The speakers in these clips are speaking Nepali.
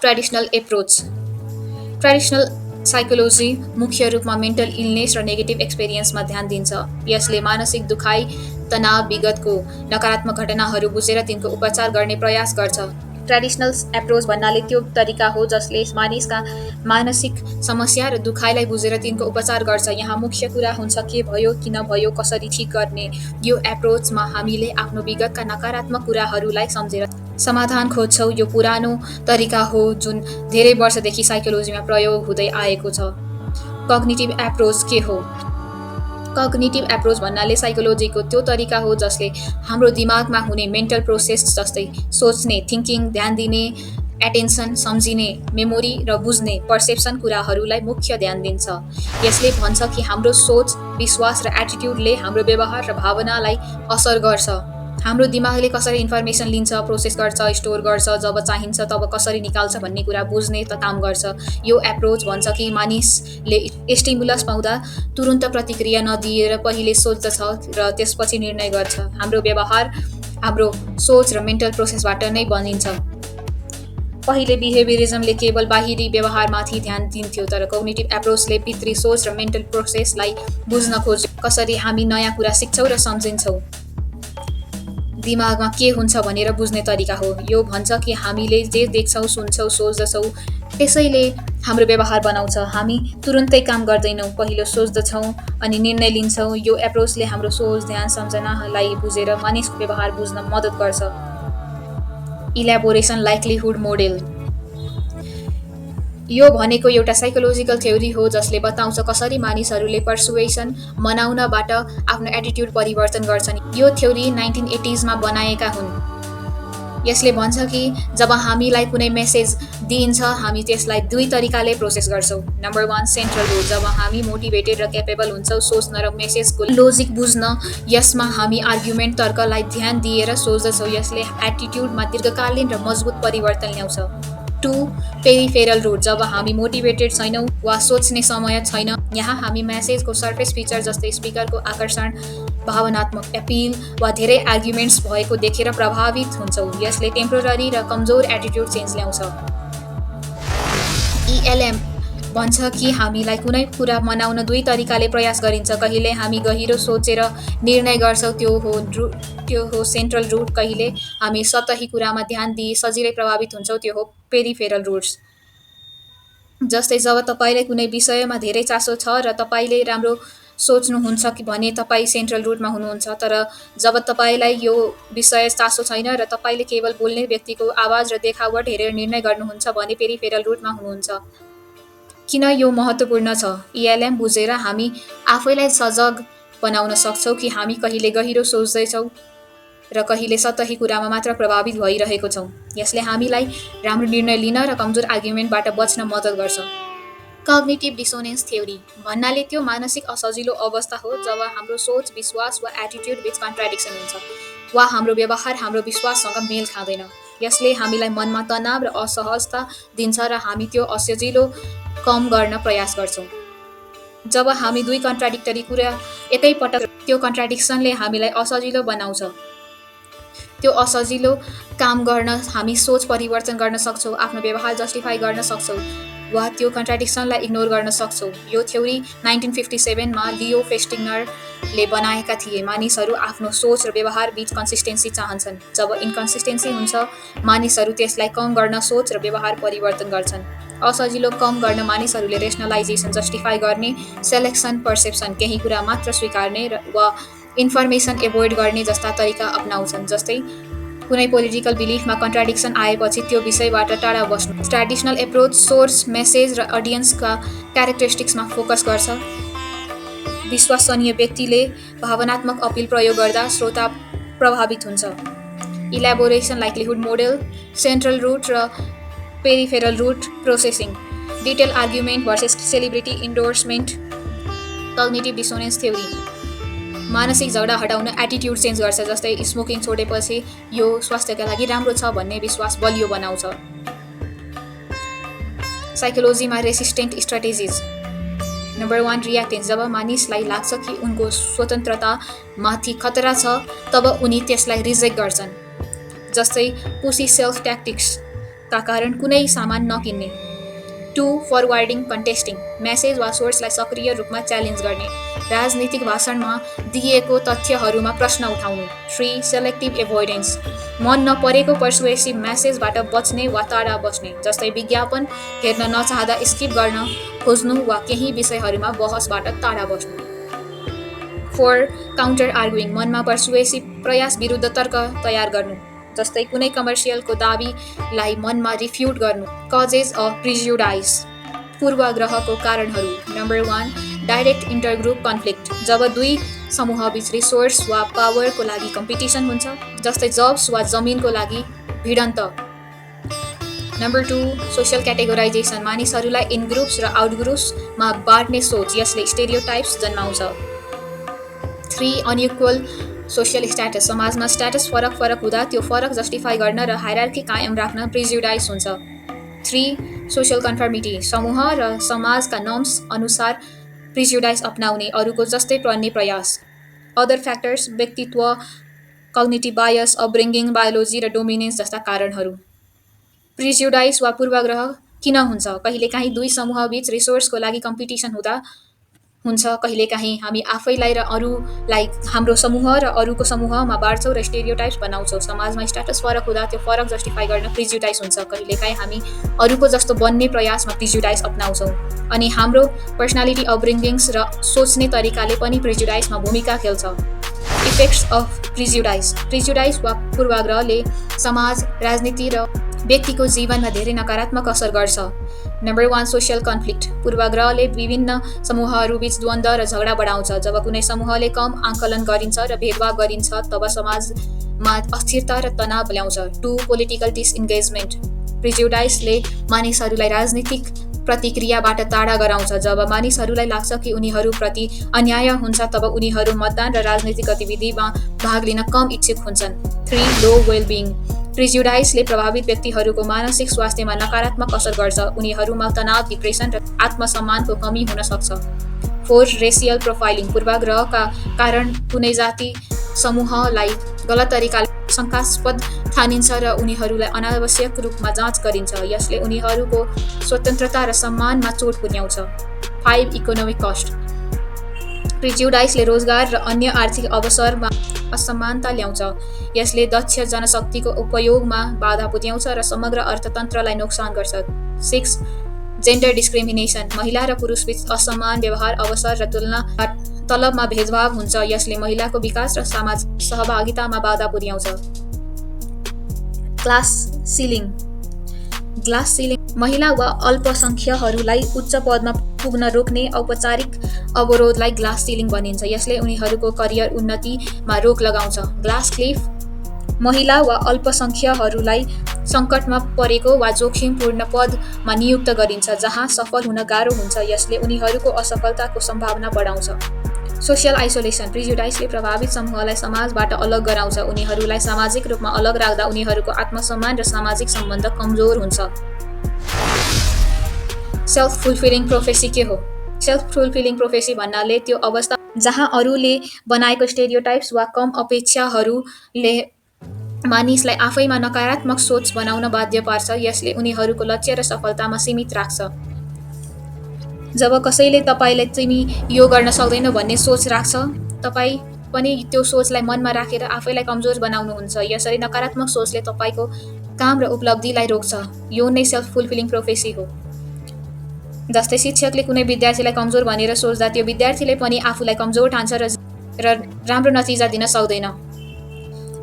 ट्रेडिसनल एप्रोच ट्रेडिसनल साइकोलोजी मुख्य रूपमा मेन्टल इलनेस र नेगेटिभ एक्सपिरियन्समा ध्यान दिन्छ। यसले मानसिक दुखाइ, तनाव, विगतको नकारात्मक घटनाहरू बुझेर तिनको उपचार गर्ने प्रयास गर्छ। ट्रेडिसनल एप्रोच भन्नाले त्यो तरिका हो जसले मानिसका मानसिक समस्या र दुखाइलाई बुझेर तिनको उपचार गर्छ। यहाँ मुख्य कुरा हुन्छ के भयो, किन भयो, कसरी ठिक गर्ने। यो एप्रोचमा हामीले आफ्नो विगतका नकारात्मक कुराहरूलाई सम्झेर समाधान खोज्छौँ। यो पुरानो तरिका हो जुन धेरै वर्षदेखि साइकोलोजीमा प्रयोग हुँदै आएको छ। कग्निटिभ एप्रोच के हो? कग्निटिभ एप्रोच भन्नाले साइकोलोजीको त्यो तरिका हो जसले हाम्रो दिमागमा हुने मेन्टल प्रोसेस जस्तै सोच्ने, थिङ्किङ, ध्यान दिने, एटेन्सन, सम्झिने, मेमोरी र बुझ्ने, पर्सेप्सन कुराहरूलाई मुख्य ध्यान दिन्छ। यसले भन्छ कि हाम्रो सोच, विश्वास र एटिट्युडले हाम्रो व्यवहार र भावनालाई असर गर्छ। हाम्रो दिमागले कसरी इन्फर्मेसन लिन्छ, प्रोसेस गर्छ, स्टोर गर्छ, जब चाहिन्छ तब कसरी निकाल्छ भन्ने कुरा बुझ्ने काम गर्छ। यो एप्रोच भन्छ कि मानिसले स्टिमुलस पाउँदा तुरुन्त प्रतिक्रिया नदिएर पहिले सोच्दछ र त्यसपछि निर्णय गर्छ। हाम्रो व्यवहार हाम्रो सोच र मेन्टल प्रोसेसबाट नै बनिन्छ। पहिले बिहेभियरिजमले केवल बाहिरी व्यवहारमाथि ध्यान दिन्थ्यो, तर कग्निटिभ एप्रोचले भित्री सोच र मेन्टल प्रोसेसलाई बुझ्न खोज्यो। कसरी हामी नयाँ कुरा सिक्छौँ र सम्झिन्छौँ, दिमागमा के हुन्छ भनेर बुझ्ने तरिका हो। यो भन्छ कि हामीले जे देख्छौँ, सुन्छौँ, सोच्दछौँ त्यसैले हाम्रो व्यवहार बनाउँछ। हामी तुरुन्तै काम गर्दैनौँ, पहिलो सोच्दछौँ अनि निर्णय लिन्छौँ। यो एप्रोचले हाम्रो सोच, ध्यान, सम्झनालाई बुझेर मानिसको व्यवहार बुझ्न मद्दत गर्छ। इल्याबोरेसन लाइक्लिहुड मोडेल यो भनेको एउटा साइकोलोजिकल थ्योरी हो जसले बताउँछ कसरी मानिसहरूले पर्सुएसन मनाउनबाट आफ्नो एटिट्युड परिवर्तन गर्छन्। यो थ्योरी 1980s मा बनाएका हुन्। यसले भन्छ कि जब हामीलाई कुनै मेसेज दिइन्छ, हामी त्यसलाई दुई तरिकाले प्रोसेस गर्छौँ। नम्बर 1 सेन्ट्रल रूट, जब हामी मोटिभेटेड र क्यापेबल हुन्छौँ सोच्न र मेसेजको लोजिक बुझ्न। यसमा हामी आर्गुमेन्ट, तर्कलाई ध्यान दिएर सोच्दछौँ। यसले एटिट्युडमा दीर्घकालीन र मजबुत परिवर्तन ल्याउँछ। 2 पेरिफेरल रूट, जब हामी मोटिभेटेड छैनौँ वा सोच्ने समय छैन। यहाँ हामी मेसेजको सर्फेस फिचर जस्तै स्पिकरको आकर्षण, भावनात्मक एपिल वा धेरै आर्गुमेन्ट्स भएको देखेर प्रभावित हुन्छौँ। यसले टेम्पोररी र कमजोर एटिट्युड चेन्ज ल्याउँछ। ELM भन्छ कि हामीलाई कुनै कुरा मनाउन दुई तरिकाले प्रयास गरिन्छ। कहिले हामी गहिरो सोचेर निर्णय गर्छौँ, त्यो हो सेन्ट्रल रूट। कहिले हामी सतही कुरामा ध्यान दिई सजिलै प्रभावित हुन्छौँ, त्यो हो पेरिफेरल रूट्स। जस्तै जब तपाईँलाई कुनै विषयमा धेरै चासो छ र तपाईँले राम्रो सोच्नुहुन्छ कि भने तपाईँ सेन्ट्रल रूटमा हुनुहुन्छ, तर जब तपाईँलाई यो विषय चासो छैन र तपाईँले केवल बोल्ने व्यक्तिको आवाज र देखावट हेरेर निर्णय गर्नुहुन्छ भने पेरिफेरल रूटमा हुनुहुन्छ। किन यो महत्त्वपूर्ण छ? ELM बुझेर हामी आफैलाई सजग बनाउन सक्छौँ कि हामी कहिले गहिरो सोच्दैछौँ र कहिले सतही कुरामा मात्र प्रभावित भइरहेको छौँ। यसले हामीलाई राम्रो निर्णय लिन र कमजोर आर्गुमेन्टबाट बच्न मद्दत गर्छ। कग्निटिभ डिसोनेन्स थ्योरी भन्नाले त्यो मानसिक असजिलो अवस्था हो जब हाम्रो सोच, विश्वास वा एटिट्युड बीच कन्ट्राडिक्सन हुन्छ वा हाम्रो व्यवहार हाम्रो विश्वाससँग मेल खाँदैन। यसले हामीलाई मनमा तनाव र असहजता दिन्छ र हामी त्यो असजिलो कम गर्न प्रयास गर्छौँ। जब हामी दुई कन्ट्राडिक्टरी कुरा एकैपटक, त्यो कन्ट्राडिक्सनले हामीलाई असजिलो बनाउँछ। त्यो असजिलो काम गर्न हामी सोच परिवर्तन गर्न सक्छौँ, आफ्नो व्यवहार जस्टिफाई गर्न सक्छौँ वा त्यो कन्ट्राडिक्सनलाई इग्नोर गर्न सक्छौँ। यो थ्योरी 1957 मा लियो फेस्टिङरले बनाएका थिए। मानिसहरू आफ्नो सोच र व्यवहार बीच कन्सिस्टेन्सी चाहन्छन्। जब इन्कन्सिस्टेन्सी हुन्छ, मानिसहरू त्यसलाई कम गर्न सोच र व्यवहार परिवर्तन गर्छन्। असजिलो कम गर्न मानिसहरूले रेसनलाइजेसन, जस्टिफाई गर्ने, सेलेक्सन, पर्सेप्सन, केही कुरा मात्र स्वीकार्ने वा इन्फर्मेसन एभोइड गर्ने जस्ता तरिका अपनाउँछन्। जस्तै कुनै पोलिटिकल बिलिफमा कन्ट्राडिक्सन आएपछि त्यो विषयबाट टाढा बस्नु। ट्रेडिसनल एप्रोच सोर्स, मेसेज र अडियन्सका क्यारेक्टरिस्टिक्समा फोकस गर्छ। विश्वसनीय व्यक्तिले भावनात्मक अपिल प्रयोग गर्दा श्रोता प्रभावित हुन्छ। Elaboration likelihood model, central route र peripheral route processing, detail argument versus celebrity endorsement. Cognitive dissonance theory मानसिक झगडा हटाउन एटिट्युड चेन्ज गर्छ। जस्तै स्मोकिङ छोडेपछि यो स्वास्थ्यका लागि राम्रो छ भन्ने विश्वास बलियो बनाउँछ। साइकोलोजीमा रेसिस्टेन्ट स्ट्राटेजिज। नम्बर 1 रियाक्टेन्स, जब मानिसलाई लाग्छ कि उनको स्वतन्त्रतामाथि खतरा छ तब उनी त्यसलाई रिजेक्ट गर्छन्। जस्तै पुसी सेल्फ ट्याक्टिक्स, का कारण कुनै सामान नकिन्ने। 2. फरवार्डिङ कन्टेस्टिङ, मेसेज वा सोर्सलाई सक्रिय रूपमा च्यालेन्ज गर्ने, राजनीतिक भाषणमा दिइएको तथ्यहरूमा प्रश्न उठाउनु। 3. सेलेक्टिभ एभोइडेन्स, मन नपरेको पर्सुएसिभ मेसेजबाट बच्ने वा टाढा बस्ने, जस्तै विज्ञापन हेर्न नचाहँदा स्किप गर्न खोज्नु वा केही विषयहरूमा बहसबाट टाढा बस्नु। 4. काउन्टर आर्गुइङ, मनमा पर्सुएसिभ प्रयास विरुद्ध तर्क तयार गर्नु, जस्तै कुनै कमर्सियलको दाबीलाई मनमा रिफ्युट गर्नु। कजेज अफ प्रिजुडाइज, पूर्वाग्रहको कारणहरू। नम्बर 1. डाइरेक्ट इन्टरग्रुप कन्फ्लिक्ट, जब दुई समूहबीच रिसोर्स वा पावरको लागि कम्पिटिसन हुन्छ, जस्तै जब्स वा जमिनको लागि भिडन्त। नम्बर 2. सोसियल क्याटेगोराइजेसन, मानिसहरूलाई इन ग्रुप्स र आउट ग्रुप्समा बाँड्ने सोच, यसले स्टेरियोटाइप्स जन्माउँछ। 3. अनइक्वल सोसियल स्ट्याटस, समाजमा स्ट्याटस फरक फरक हुँदा त्यो फरक जस्टिफाई गर्न र हायरार्की कायम राख्न प्रिजुडाइज हुन्छ। 3. सोसियल कन्फर्मिटी, समूह र समाजका नर्म्स अनुसार प्रिजुडाइज अपनाउने, अरूको जस्तै बन्ने प्रयास। अदर फ्याक्टर्स, व्यक्तित्व, कग्निटिभ बायस, अपब्रिङ्गिङ, बायोलोजी र डोमिनेन्स जस्ता कारणहरू। प्रिजुडाइज वा पूर्वाग्रह किन हुन्छ? कहिलेकाहीँ दुई समूहबीच रिसोर्सको लागि कम्पिटिसन हुन्छ, कहिलेकाहीँ हामी आफैलाई र अरूलाई हाम्रो समूह र अरूको समूहमा बाँड्छौँ र स्टेरियोटाइप्स बनाउँछौँ। समाजमा स्ट्याटस फरक हुँदा त्यो फरक जस्टिफाई गर्न प्रिजुडाइज हुन्छ, कहिलेकाहीँ हामी अरूको जस्तो बन्ने प्रयासमा प्रिजुडाइज अपनाउँछौँ। अनि हाम्रो पर्सनालिटी, अपब्रिङ्गिङ्स र सोच्ने तरिकाले पनि प्रिजुडाइजमा भूमिका खेल्छ। इफेक्ट्स अफ प्रिजुडाइज, प्रिजुडाइज वा पूर्वाग्रहले समाज, राजनीति र व्यक्तिको जीवनमा धेरै नकारात्मक असर गर्छ। नम्बर 1. सोसियल कन्फ्लिक्ट, पूर्वाग्रहले विभिन्न समूहहरूबीच द्वन्द्व र झगडा बढाउँछ। जब कुनै समूहले कम आकलन गरिन्छ र भेदभाव गरिन्छ, तब समाजमा अस्थिरता र तनाव ल्याउँछ। 2. पोलिटिकल डिसइन्गेजमेन्ट, प्रिजुडाइजले मानिसहरूलाई राजनीतिक प्रतिक्रियाबाट टाढा गराउँछ। जब मानिसहरूलाई लाग्छ कि उनीहरूप्रति अन्याय हुन्छ, तब उनीहरू मतदान र राजनीतिक गतिविधिमा भाग लिन कम इच्छुक हुन्छन्। 3. लो वेलबिङ, प्रिजुडाइजले प्रभावित व्यक्तिहरूको मानसिक स्वास्थ्यमा नकारात्मक असर गर्छ। उनीहरूमा तनाव, डिप्रेसन र आत्मसम्मानको कमी हुन सक्छ। 4. रेसियल प्रोफाइलिङ, पूर्वाग्रहका कारण कुनै जाति समूहलाई गलत तरिकाले शङ्कास्पद ठानिन्छ र उनीहरूलाई अनावश्यक रूपमा जाँच गरिन्छ। यसले उनीहरूको स्वतन्त्रता र सम्मानमा चोट पुर्याउँछ। 5. इकोनोमिक कस्ट, प्रिजुडाइजले रोजगार र अन्य आर्थिक अवसरमा असमानता ल्याउँछ। यसले दक्ष जनशक्तिको उपयोगमा बाधा पुर्याउँछ र समग्र अर्थतन्त्रलाई नोक्सान गर्छ। 6. जेन्डर डिस्क्रिमिनेसन, महिला र पुरुषबीच असमान व्यवहार, अवसर र तलबमा भेदभाव हुन्छ। यसले महिलाको विकास र सामाजिक सहभागितामा बाधा पुर्याउँछ। ग्लास सिलिङ, महिला वा अल्पसङ्ख्यहरूलाई उच्च पदमा पुग्न रोक्ने औपचारिक अवरोधलाई ग्लास सिलिङ भनिन्छ। यसले उनीहरूको करियर उन्नतिमा रोक लगाउँछ। ग्लास क्लिफ, महिला वा अल्पसङ्ख्यहरूलाई सङ्कटमा परेको वा जोखिमपूर्ण पदमा नियुक्त गरिन्छ, जहाँ सफल हुन गाह्रो हुन्छ। यसले उनीहरूको असफलताको सम्भावना बढाउँछ। सोसियल आइसोलेसन, प्रिजुडाइजले प्रभावित समूहलाई समाजबाट अलग गराउँछ। उनीहरूलाई सामाजिक रूपमा अलग राख्दा उनीहरूको आत्मसम्मान र सामाजिक सम्बन्ध कमजोर हुन्छ। सेल्फ फुलफिलिङ प्रोफेसी के हो? सेल्फ फुलफिलिङ प्रोफेसी भन्नाले त्यो अवस्था जहाँ अरूले बनाएको स्टेरियोटाइप्स वा कम अपेक्षाहरूले मानिसलाई आफैमा नकारात्मक सोच बनाउन बाध्य पार्छ। यसले उनीहरूको लक्ष्य र सफलतामा सीमित राख्छ। जब कसैले तपाईँलाई तिमी यो गर्न सक्दैनौ भन्ने सोच राख्छ, तपाईँ पनि त्यो सोचलाई मनमा राखेर आफैलाई कमजोर बनाउनुहुन्छ। यसरी नकारात्मक सोचले तपाईँको काम र उपलब्धिलाई रोक्छ। यो नै सेल्फ फुलफिलिङ प्रोफेसी हो। जस्तै शिक्षकले कुनै विद्यार्थीलाई कमजोर भनेर सोच्दा त्यो विद्यार्थीले पनि आफूलाई कमजोर ठान्छ र राम्रो नतिजा दिन सक्दैन।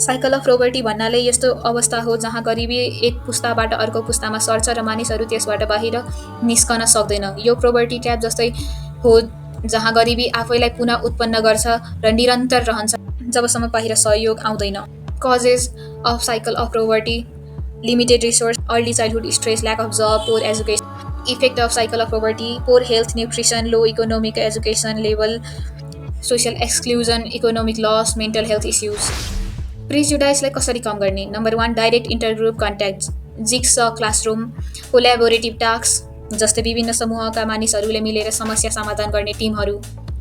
साइकल अफ पोभर्टी भन्नाले यस्तो अवस्था हो जहाँ गरिबी एक पुस्ताबाट अर्को पुस्तामा सर्छ र मानिसहरू त्यसबाट बाहिर निस्कन सक्दैन। यो पोभर्टी ट्र्याप जस्तै हो, जहाँ गरिबी आफैलाई पुनः उत्पन्न गर्छ र निरन्तर रहन्छ जबसम्म बाहिर सहयोग आउँदैन। Causes of cycle of poverty: limited resource, early childhood stress, lack of job, poor education. Effect of cycle of poverty: poor health, nutrition, low economic education level, social exclusion, economic loss, mental health issues. प्रिजुडाइजलाई कसरी कम गर्ने? Number 1. Direct intergroup contact, jigsaw classroom, collaborative task, जस्तै विभिन्न समूहका मानिसहरूले मिलेर समस्या समाधान गर्ने टिमहरू।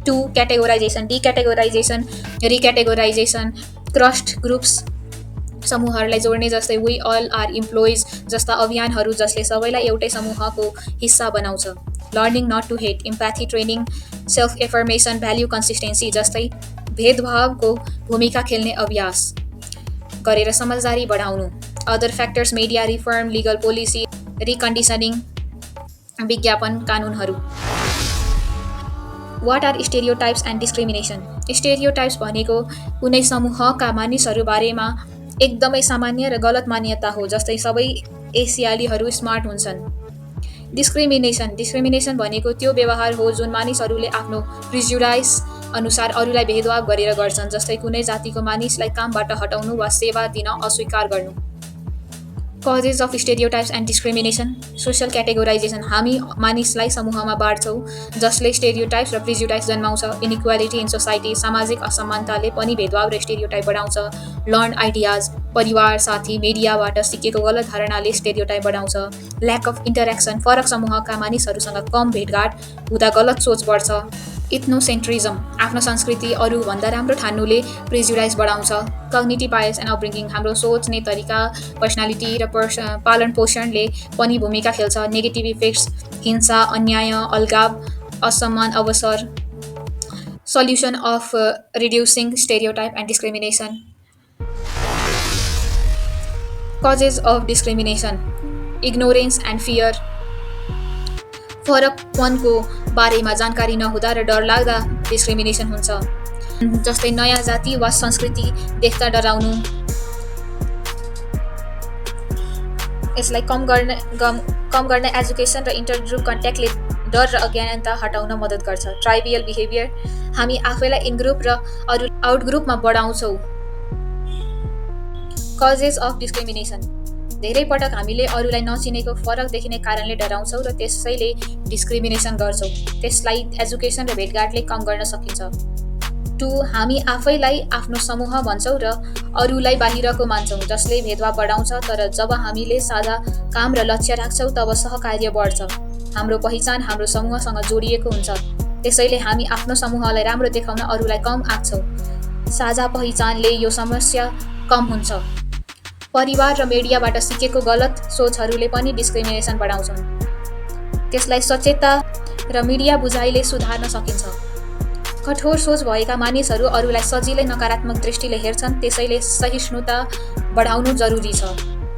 2. क्याटेगोराइजेसन, डिक्याटेगोराइजेसन, रिक्याटेगोराइजेसन, क्रस्ट ग्रुप्स, समूहहरूलाई जोड्ने, जस्तै वी अल आर इम्प्लोइज जस्ता अभियानहरू जसले सबैलाई एउटै समूहको हिस्सा बनाउँछ। Learning not to hate, empathy training, self affirmation, value consistency जस्तै भेदभावको भूमिका खेल्ने अभ्यास गरेर समझदारी बढाउनु। Other factors media reform, legal policy, reconditioning, विज्ञापन कानुनहरू। What are stereotypes and discrimination? Stereotypes भनेको कुनै समूहका मानिसहरू बारेमा एकदमै सामान्य र गलत मान्यता हो, जस्तै सबै एसियालीहरू स्मार्ट हुन्छन्। डिस्क्रिमिनेसन भनेको त्यो व्यवहार हो जुन मानिसहरूले आफ्नो प्रिजुडाइस अनुसार अरूलाई भेदभाव गरेर गर्छन्, जस्तै कुनै जातिको मानिसलाई कामबाट हटाउनु वा सेवा दिन अस्वीकार गर्नु। Causes of stereotypes and discrimination. Social categorisation, हामी मानिसलाई समूहमा बाँड्छौँ जसले स्टेरियोटाइप्स र प्रिजुडाइस जन्माउँछ। इनइक्वालिटी इन सोसाइटी, सामाजिक असमानताले पनि भेदभाव र स्टेरियोटाइप बढाउँछ। लर्न आइडियाज, परिवार, साथी, मिडियाबाट सिकेको गलत धारणाले स्टेरियोटाइप बढाउँछ। ल्याक अफ इन्टरेक्सन, फरक समूहका मानिसहरूसँग कम भेटघाट हुँदा गलत सोच बढ्छ। इथ्नोसेन्ट्रिजम, आफ्नो संस्कृति अरूभन्दा राम्रो ठान्नुले प्रेजुडाइज बढाउँछ। कग्निटिभ बायस एन्ड अपब्रिङ्गिङ, हाम्रो सोच्ने तरिका, पर्सनालिटी र पालन पोषणले पनि भूमिका खेल्छ। नेगेटिभ इफेक्ट्स, हिंसा, अन्याय, अलगाव, असमान अवसर। Solution of reducing stereotype and discrimination. Causes of discrimination, ignorance and fear, फरकपनको बारेमा जानकारी नहुँदा र डर लाग्दा डिस्क्रिमिनेसन हुन्छ, जस्तै नयाँ जाति वा संस्कृति देख्दा डराउनु। यसलाई कम गर्न एजुकेसन र इन्टरग्रुप कन्ट्याक्टले डर र अज्ञानता हटाउन मद्दत गर्छ। ट्राइबियल बिहेभियर, हामी आफैलाई इन ग्रुप र अरू आउट ग्रुपमा बढाउँछौँ। कजेस अफ डिस्क्रिमिनेसन, धेरै पटक हामीले अरूलाई नचिनेको फरक देखिने कारणले डराउँछौँ र त्यसैले डिस्क्रिमिनेसन गर्छौँ। त्यसलाई एजुकेसन र भेटघाटले कम गर्न सकिन्छ। 2. हामी आफैलाई आफ्नो समूह भन्छौँ र अरूलाई बाहिरको मान्छौँ, जसले भेदभाव बढाउँछ। तर जब हामीले साझा काम र लक्ष्य राख्छौँ तब सहकार्य बढ्छ। हाम्रो पहिचान हाम्रो समूहसँग जोडिएको हुन्छ, त्यसैले हामी आफ्नो समूहलाई राम्रो देखाउन अरूलाई कम आँक्छौँ। साझा पहिचानले यो समस्या कम हुन्छ। परिवार र मिडियाबाट सिकेको गलत सोचहरूले पनि डिस्क्रिमिनेसन बढाउँछन्। त्यसलाई सचेतता र मिडिया बुझाइले सुधार्न सकिन्छ। कठोर सोच भएका मानिसहरू अरूलाई सजिलै नकारात्मक दृष्टिले हेर्छन्, त्यसैले सहिष्णुता बढाउनु जरुरी छ।